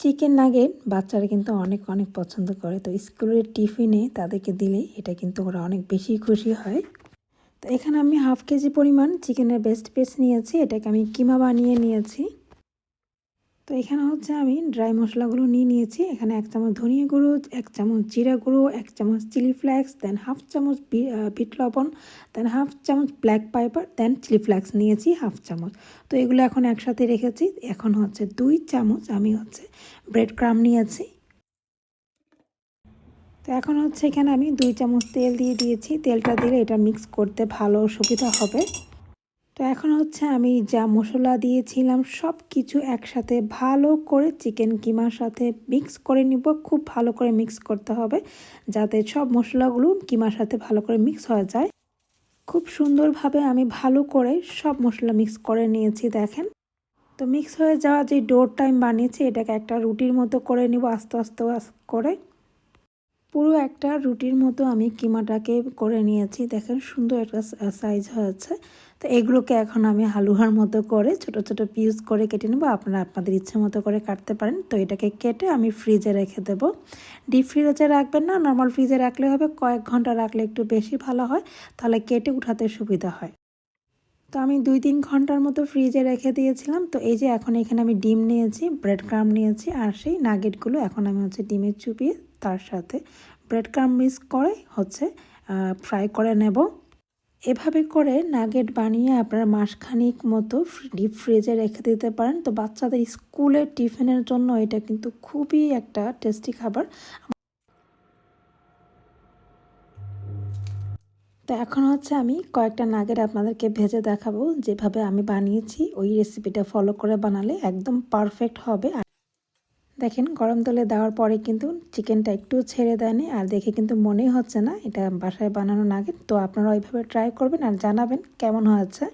Chicken nugget বাচ্চারা কিন্তু অনেক অনেক পছন্দ করে। তো স্কুলের টিফিনে তাদেরকে দিলে এটা কিন্তু ওরা অনেক বেশি খুশি হয়। তো এখানে আমি 1/2 কেজি পরিমাণ চিকেনের ব্রেস্ট পিস নিয়েছি। এটাকে আমি কিমা বানিয়ে নিয়েছি। তো এখানে হচ্ছে আমি ড্রাই মশলাগুলো নিয়েছি। এখানে 1 চামচ ধনিয়া গুঁড়ো, 1 চামচ জিরা গুঁড়ো, 1 চামচ চিলি ফ্লেক্স, দেন 1/2 চামচ বিট লবণ, দেন 1/2 চামচ ব্ল্যাক পেপার, দেন চিলি ফ্লেক্স নিয়েছি 1/2 চামচ। তো এগুলো এখন একসাথে রেখেছি। এখন হচ্ছে 2 চামচ আমি ব্রেড ক্রাম্ব নিয়েছি। তো এখন হচ্ছে এখানে আমি 2 চামচ তেল দিয়ে দিয়েছি। তেলটা দিলে এটা মিক্স করতে ভালো সুবিধা হবে। তো এখন হচ্ছে আমি যা মশলা দিয়েছিলাম সব কিছু একসাথে ভালো করে চিকেন কিমার সাথে মিক্স করে নিব। খুব ভালো করে মিক্স করতে হবে যাতে সব মশলাগুলো কিমার সাথে ভালো করে মিক্স হয়ে যায়। খুব সুন্দরভাবে আমি ভালো করে সব মশলা মিক্স করে নিয়েছি দেখেন। তো মিক্স হয়ে যাওয়া যে ডোরটা আমি বানিয়েছি এটাকে একটা রুটির মতো করে নিব আস্তে আস্তে করে। পুরো একটা রুটির মতো আমি কিমাটাকে করে নিয়েছি। দেখেন সুন্দর একটা সাইজ হয়েছে। তো এগুলোকে এখন আমি হালুয়ার মতো করে ছোট ছোট পিস করে কেটে নেব। আপনারা আপনাদের ইচ্ছে মতো করে কাটতে পারেন। তো এটাকে কেটে আমি ফ্রিজে রেখে দেব। ডিপ ফ্রিজে রাখবেন না, নর্মাল ফ্রিজে রাখলে হবে। কয়েক ঘন্টা রাখলে একটু বেশি ভালো হয়, তাহলে কেটে উঠাতে সুবিধা হয়। তো আমি 2-3 ঘন্টার মতো ফ্রিজে রেখে দিয়েছিলাম। তো এই যে এখন এখানে আমি ডিম নিয়েছি, ব্রেড ক্রাম্ব নিয়েছি, আর সেই নাগেটগুলো এখন আমি ডিমে চুবিয়ে তার সাথে ব্রেড ক্রাম্ব মিক্স করে ফ্রাই করে নেব। এভাবে করে নাগেট বানিয়ে আপনারা মাসখানেক মতো ডিপ ফ্রিজে রেখে দিতে পারেন। তো বাচ্চাদের স্কুলের টিফিনের জন্য এটা কিন্তু খুবই একটা টেস্টি খাবার। তো এখন আমি কয়েকটা নাগেট আপনাদেরকে ভেজে দেখাবো। যেভাবে আমি বানিয়েছি ওই রেসিপিটা ফলো করে বানালে একদম পারফেক্ট হবে। আর দেখেন গরম তেলে দেওয়ার পরে কিন্তু চিকেনটা একটু ছেড়ে দেয়নি, আর দেখে কিন্তু মনেই হচ্ছে না এটা বাসায় বানানো নাগেট। তো আপনারা ওইভাবে ট্রাই করবেন আর জানাবেন কেমন হয়েছে।